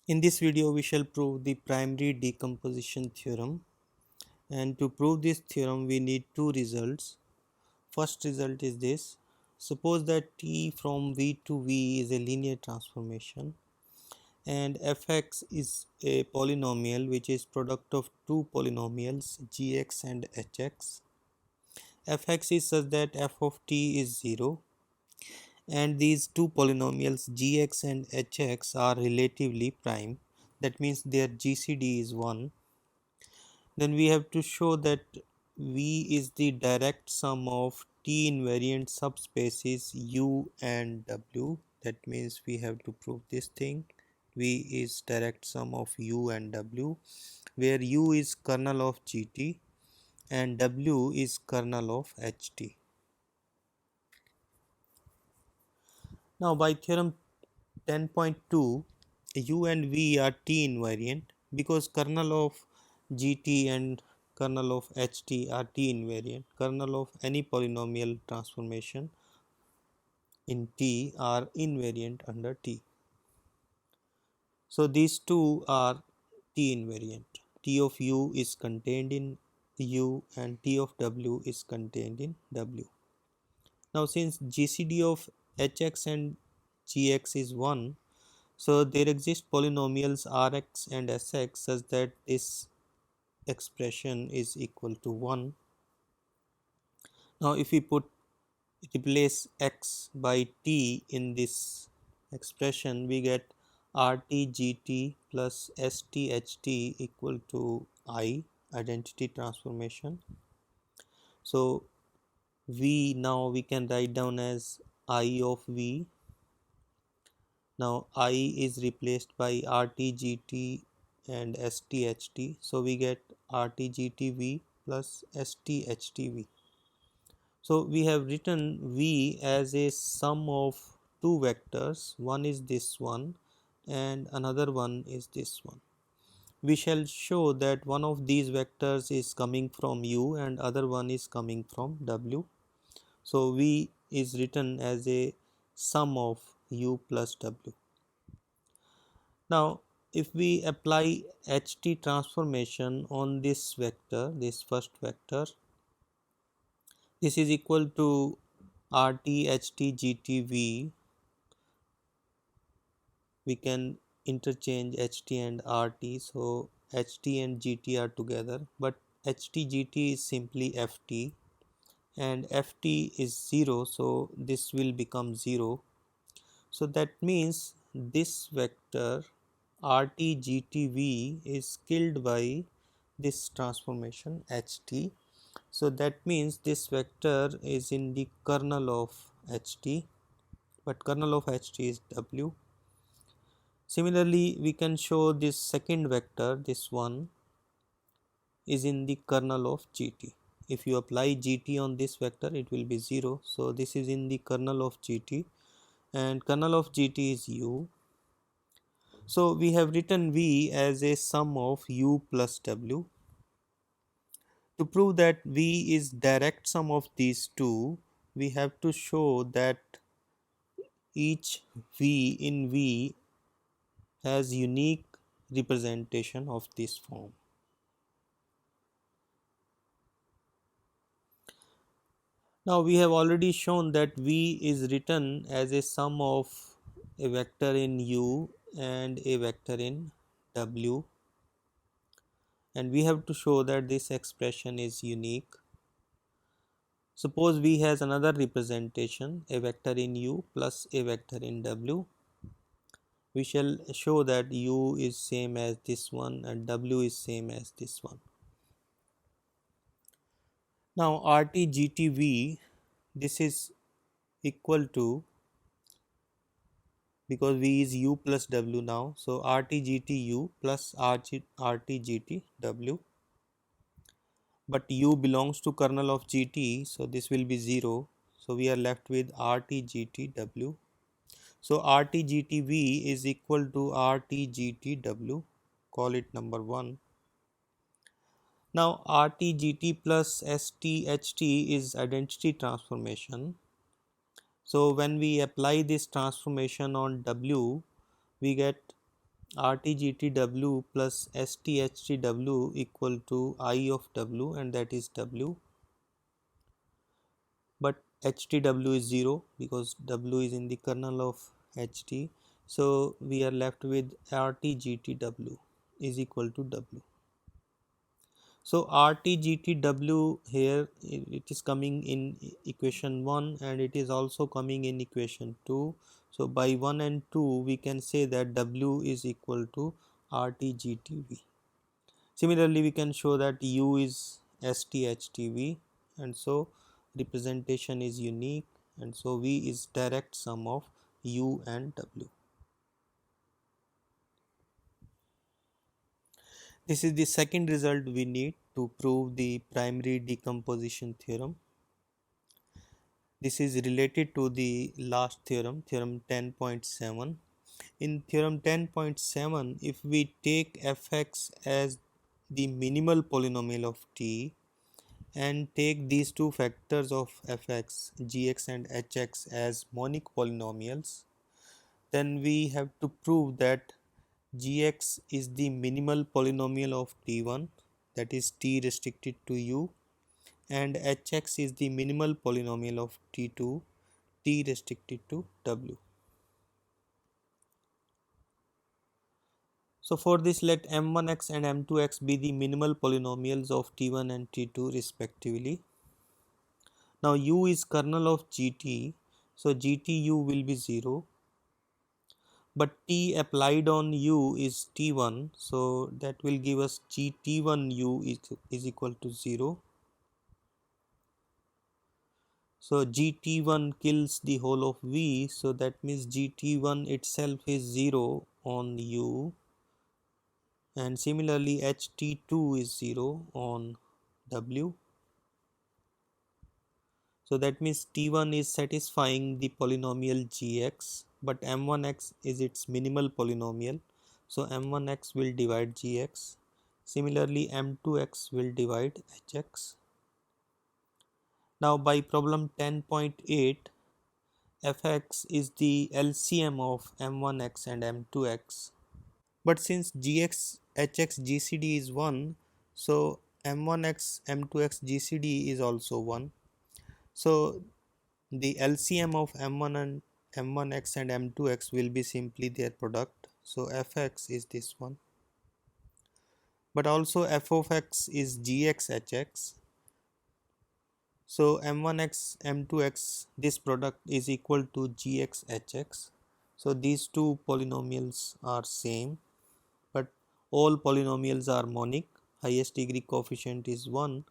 In this video we shall prove the primary decomposition theorem, and to prove this theorem we need two results. First result is this: suppose that T from V to V is a linear transformation and fx is a polynomial which is product of two polynomials gx and hx. Fx is such that f of t is 0 and these two polynomials gx and hx are relatively prime, that means their GCD is 1. Then we have to show that V is the direct sum of T invariant subspaces U and W. That means we have to prove this thing. V is direct sum of U and W, where U is kernel of GT and W is kernel of HT. Now by theorem 10.2, U and V are T invariant because kernel of GT and kernel of HT are T invariant. Kernel of any polynomial transformation in T are invariant under T. So these two are T invariant. T of U is contained in U and T of W is contained in W. Now since GCD of Hx and Gx is 1, so there exist polynomials Rx and Sx such that this expression is equal to 1. Now if we replace x by t in this expression, we get RT plus ST equal to I, identity transformation. So V now we can write down as I of V. Now I is replaced by RT and ST. So we get RT plus ST. So we have written V as a sum of two vectors, one is this one and another one is this one. We shall show that one of these vectors is coming from U and other one is coming from W. So V is written as a sum of U plus W. Now if we apply HT transformation on this vector, this first vector, this is equal to RT HT GT V. We can interchange HT and RT, so HT and GT are together, but HT GT is simply FT and FT is 0, so this will become 0. So that means this vector RT GT V is killed by this transformation HT. So that means this vector is in the kernel of HT, but kernel of HT is W. Similarly, we can show this second vector, this one, is in the kernel of GT. If you apply GT on this vector, it will be 0. So this is in the kernel of GT and kernel of GT is U. So we have written V as a sum of U plus W. To prove that V is direct sum of these two, we have to show that each V in V has unique representation of this form. Now we have already shown that V is written as a sum of a vector in U and a vector in W, and we have to show that this expression is unique. Suppose V has another representation, a vector in U plus a vector in W. We shall show that U is same as this one and W is same as this one. Now RT this is equal to, because V is U plus W now, so RT plus RT W, but U belongs to kernel of GT, so this will be 0, so we are left with RT W. So RT V is equal to RT W, call it number 1. Now RT plus ST is identity transformation. So when we apply this transformation on W, we get RTGTW plus STHTW equal to I of W, and that is W, but HTW is 0 because W is in the kernel of HT. So we are left with RTGTW is equal to W. So RTGTW here it is coming in equation 1 and it is also coming in equation 2. So by 1 and 2 we can say that W is equal to RTGTV. Similarly, we can show that U is STHTV, and so representation is unique, and so V is direct sum of U and W. This is the second result we need to prove the primary decomposition theorem. This is related to the last theorem, theorem 10.7. In theorem 10.7, if we take fx as the minimal polynomial of t and take these two factors of fx, gx and hx as monic polynomials, then we have to prove that gx is the minimal polynomial of t1, that is t restricted to u, and hx is the minimal polynomial of t2, t restricted to w. So for this, let m1x and m2x be the minimal polynomials of t1 and t2 respectively. Now u is kernel of gt, so gtu will be 0, but t applied on u is t1, so that will give us gt1u is equal to 0. So gt1 kills the whole of v, so that means gt1 itself is 0 on u, and similarly ht2 is 0 on w. So that means t1 is satisfying the polynomial gx, but m1x is its minimal polynomial, so m1x will divide gx. Similarly m2x will divide hx. Now by problem 10.8, fx is the LCM of m1x and m2x, but since gx hx gcd is 1, so m1x m2x gcd is also 1. So the LCM of m1 and m1x and m2x will be simply their product, so fx is this one, but also f of x is gx hx, so m1x m2x this product is equal to gx hx. So these two polynomials are same, but all polynomials are monic, highest degree coefficient is 1.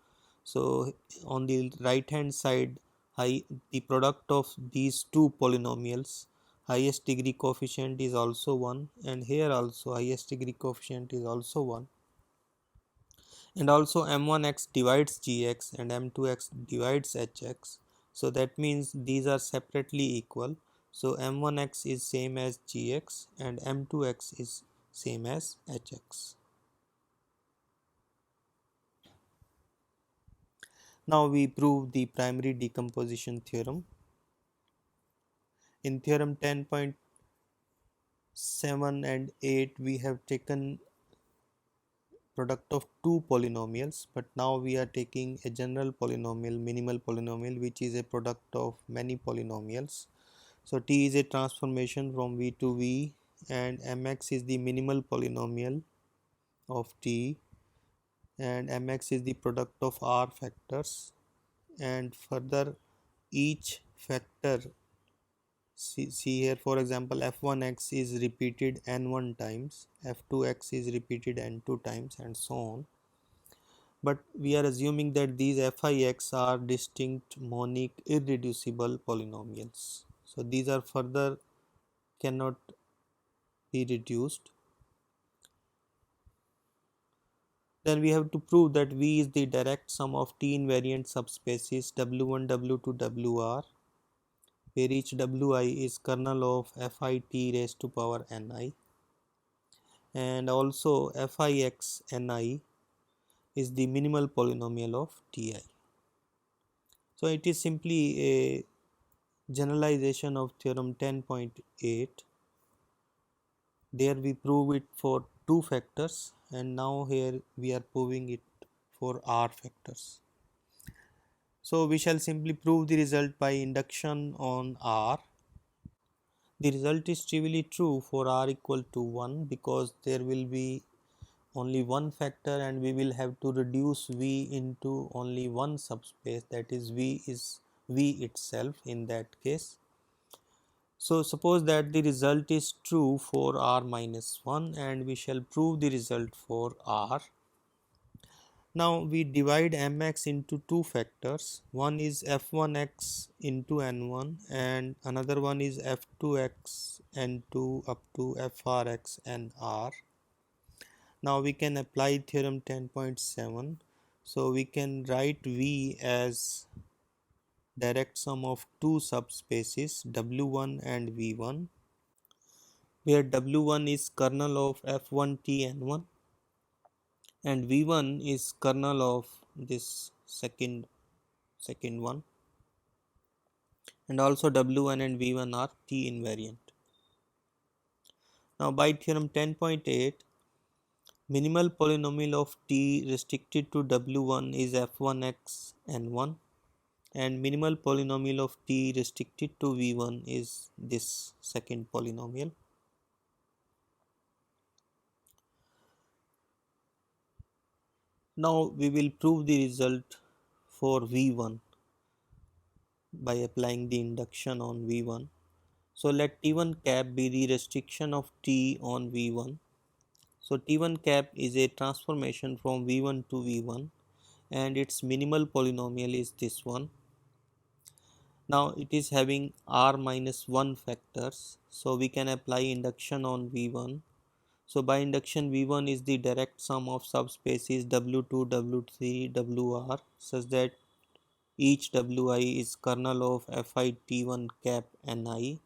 So on the right hand side, the product of these two polynomials, highest degree coefficient is also 1, and here also highest degree coefficient is also 1, and also m1x divides gx and m2x divides hx, so that means these are separately equal, so m1x is same as gx and m2x is same as hx. Now we prove the primary decomposition theorem. In theorem 10.7 and 8 we have taken product of two polynomials, but now we are taking a general polynomial, minimal polynomial, which is a product of many polynomials. So t is a transformation from v to v, and mx is the minimal polynomial of t, and mx is the product of r factors, and further each factor, see here for example f1x is repeated n1 times, f2x is repeated n2 times, and so on. But we are assuming that these fix are distinct monic irreducible polynomials, so these are further cannot be reduced. Then we have to prove that v is the direct sum of t invariant subspaces w1 w2 wr, where each wi is kernel of fit raised to power ni, and also fix ni is the minimal polynomial of ti. So it is simply a generalization of theorem 10.8. There we prove it for 2 factors, and now here we are proving it for r factors. So we shall simply prove the result by induction on r. The result is trivially true for r equal to 1 because there will be only one factor and we will have to reduce V into only one subspace, that is V is V itself in that case. So suppose that the result is true for r minus 1 and we shall prove the result for r. Now we divide mx into two factors, one is f1x into n1 and another one is f2x n2 up to frx nr. Now we can apply theorem 10.7. So we can write V as direct sum of two subspaces W1 and V1, where W1 is kernel of F1T N1 and V1 is kernel of this second one, and also W1 and V1 are T invariant. Now by theorem 10.8, minimal polynomial of T restricted to W1 is F1x N1 and minimal polynomial of T restricted to V1 is this second polynomial. Now we will prove the result for V1 by applying the induction on V1. So let T1 cap be the restriction of T on V1. So T1 cap is a transformation from V1 to V1 and its minimal polynomial is this one. Now it is having r minus 1 factors, so we can apply induction on V1. So by induction V1 is the direct sum of subspaces W2, W3, WR such that each Wi is kernel of Fi T1 cap Ni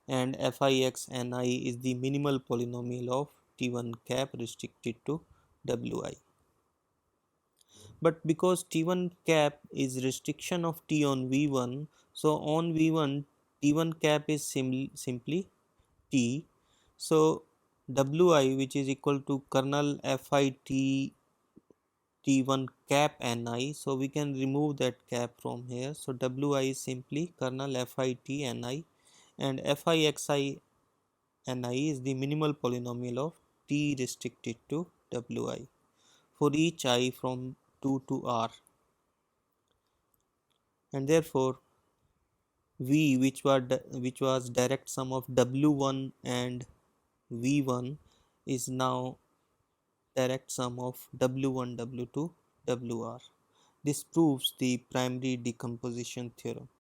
and Fix Ni is the minimal polynomial of T1 cap restricted to Wi. But because T1 cap is restriction of T on V1, so on V1 T1 cap is simply T. So Wi, which is equal to kernel Fit T1 cap Ni, so we can remove that cap from here. So Wi is simply kernel Fit Ni and Fixi Ni is the minimal polynomial of T restricted to Wi for each I from 2 to r, and therefore V, which was direct sum of W1 and V1, is now direct sum of W1, W2, WR. This proves the primary decomposition theorem.